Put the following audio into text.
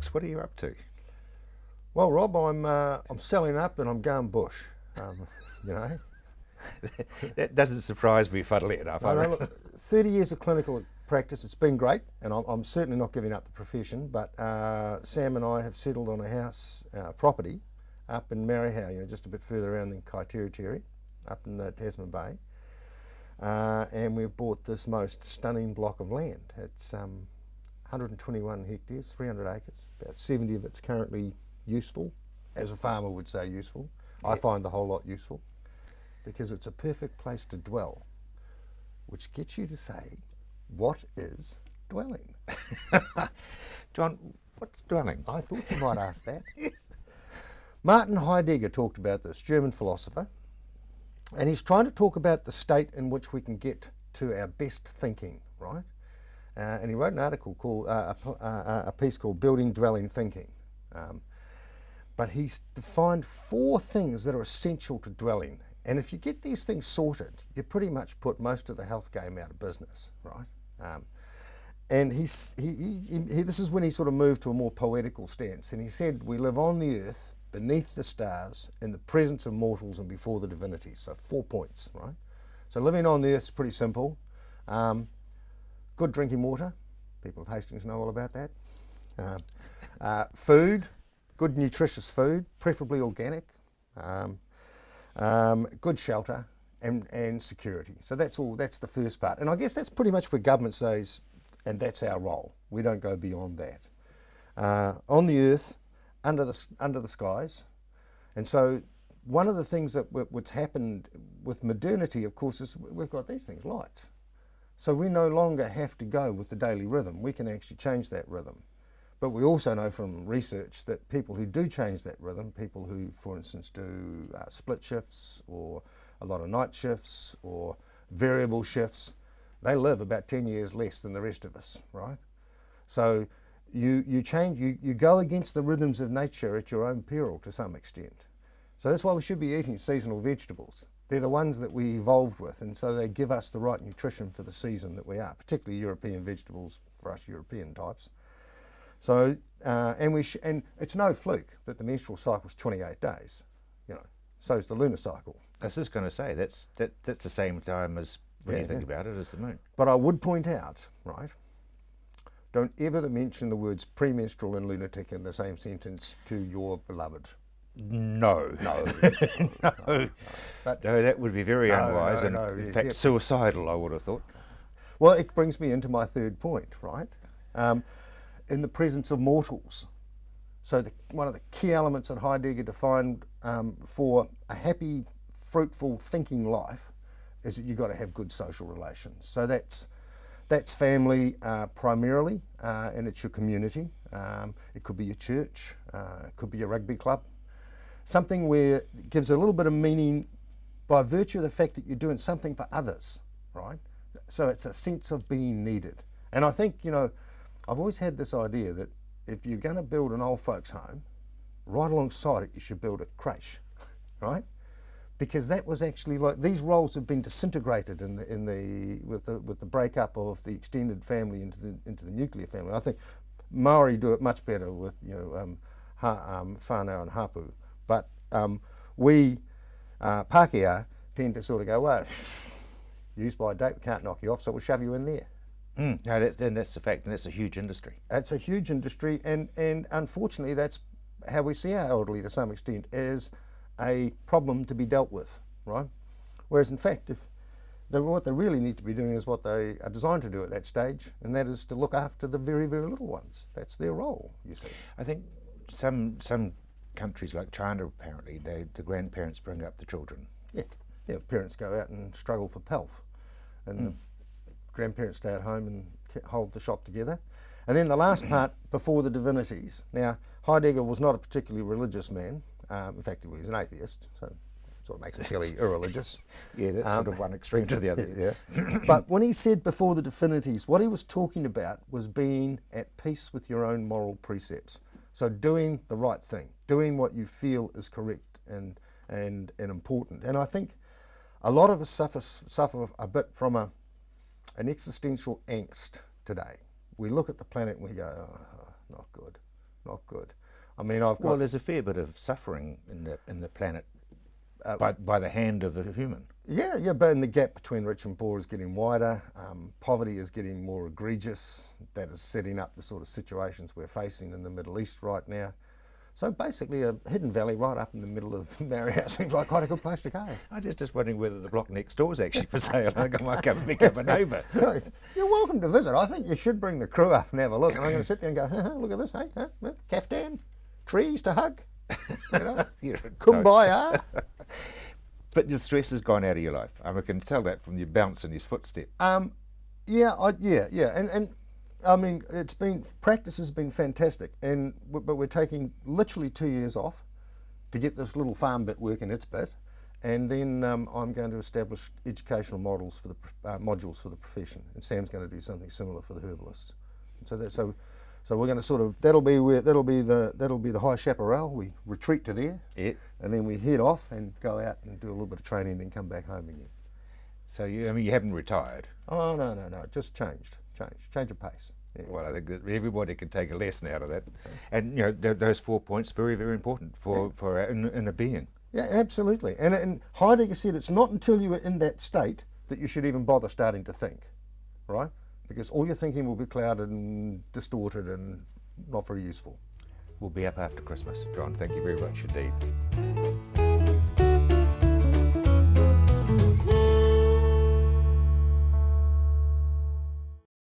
books. What are you up to? Well, Rob, I'm selling up and I'm going bush. You know. That doesn't surprise me, funnily enough. No, look, 30 years of clinical practice. It's been great, and I'm certainly not giving up the profession. But Sam and I have settled on a house property up in Marihau, just a bit further around than Kaiteritieri, up in Tasman Bay. And we've bought this most stunning block of land. It's 121 hectares, 300 acres. About 70 of it's currently useful, as a farmer would say useful. Yeah. I find the whole lot useful because it's a perfect place to dwell, which gets you to say, what is dwelling? John, what's dwelling? I thought you might ask that. Yes. Martin Heidegger talked about this, German philosopher, and he's trying to talk about the state in which we can get to our best thinking, right? And he wrote an article called, a piece called Building Dwelling Thinking. But he's defined 4 things that are essential to dwelling. And if you get these things sorted, you pretty much put most of the health game out of business, right? And this is when he sort of moved to a more poetical stance. And he said, we live on the earth, beneath the stars, in the presence of mortals and before the divinities. So 4 points, right? So living on the earth is pretty simple. Good drinking water. People of Hastings know all about that. Food, good nutritious food, preferably organic. Good shelter and security. So that's the first part. And I guess that's pretty much where government says, and that's our role. We don't go beyond that. On the earth, under the skies. And so one of the things what's happened with modernity, of course, is we've got these things, lights. So we no longer have to go with the daily rhythm. We can actually change that rhythm. But we also know from research that people who do change that rhythm, people who, for instance, do split shifts or a lot of night shifts or variable shifts, they live about 10 years less than the rest of us, right? So you change, you go against the rhythms of nature at your own peril to some extent. So that's why we should be eating seasonal vegetables. They're the ones that we evolved with, and so they give us the right nutrition for the season that we are, particularly European vegetables for us European types. So, and it's no fluke that the menstrual cycle is 28 days, so is the lunar cycle. I was just going to say, that's the same time as when you think about it as the moon. But I would point out, right, don't ever mention the words premenstrual and lunatic in the same sentence to your beloved. No. No. No. No, that would be very unwise and in fact suicidal, I would have thought. Well, it brings me into my third point, right? In the presence of mortals. So one of the key elements that Heidegger defined for a happy, fruitful thinking life is that you've got to have good social relations. So that's family primarily, and it's your community. It could be your church, it could be your rugby club. Something where it gives a little bit of meaning by virtue of the fact that you're doing something for others, right? So it's a sense of being needed. And I think, I've always had this idea that if you're going to build an old folks home, right alongside it you should build a creche, right? Because that was actually like, these roles have been disintegrated with the breakup of the extended family into the nuclear family. I think Maori do it much better with whānau and hapu, but we Pākehā tend to sort of go, well, used by date, we can't knock you off, so we'll shove you in there. No, that's a fact, and that's a huge industry. It's a huge industry, and unfortunately that's how we see our elderly to some extent, as a problem to be dealt with, right? Whereas in fact, what they really need to be doing is what they are designed to do at that stage, and that is to look after the very, very little ones. That's their role, you see. I think some countries like China, apparently, the grandparents bring up the children. Yeah, parents go out and struggle for pelf, and the grandparents stay at home and hold the shop together. And then the last part, before the divinities. Now, Heidegger was not a particularly religious man. In fact, he was an atheist, so it sort of makes him fairly irreligious. Yeah, that's sort of one extreme to the other. Yeah. But when he said before the divinities, what he was talking about was being at peace with your own moral precepts. So doing the right thing, doing what you feel is correct and important. And I think a lot of us suffer a bit from an existential angst today. We look at the planet and we go, oh, not good. not good. I mean, I've got Well, there's a fair bit of suffering in the planet by the hand of a human. yeah, but the gap between rich and poor is getting wider. Poverty is getting more egregious. That is setting up the sort of situations we're facing in the Middle East right now. So basically, a hidden valley right up in the middle of Marietta seems like quite a good place to go. I'm just wondering whether the block next door is actually for sale. I think I might come become a neighbour. You're welcome to visit. I think you should bring the crew up and have a look. And I'm going to sit there and go, look at this, hey, caftan, trees to hug, you know, kumbaya. But the stress has gone out of your life. I can tell that from your bounce and your footstep. Yeah. And I mean, practice has been fantastic, but we're taking literally 2 years off to get this little farm bit working its bit, and then I'm going to establish educational modules for the profession, and Sam's going to do something similar for the herbalists. So we're going to sort of that'll be the high chaparral. We retreat to there, Yeah. and then we head off and go out and do a little bit of training, and then come back home again. So you haven't retired. Oh no, just change of pace. Yeah. Well, I think that everybody can take a lesson out of that, and those 4 points very, very important for in a being. Yeah, absolutely. And Heidegger said it's not until you are in that state that you should even bother starting to think, right? Because all your thinking will be clouded and distorted and not very useful. We'll be up after Christmas. John, thank you very much indeed.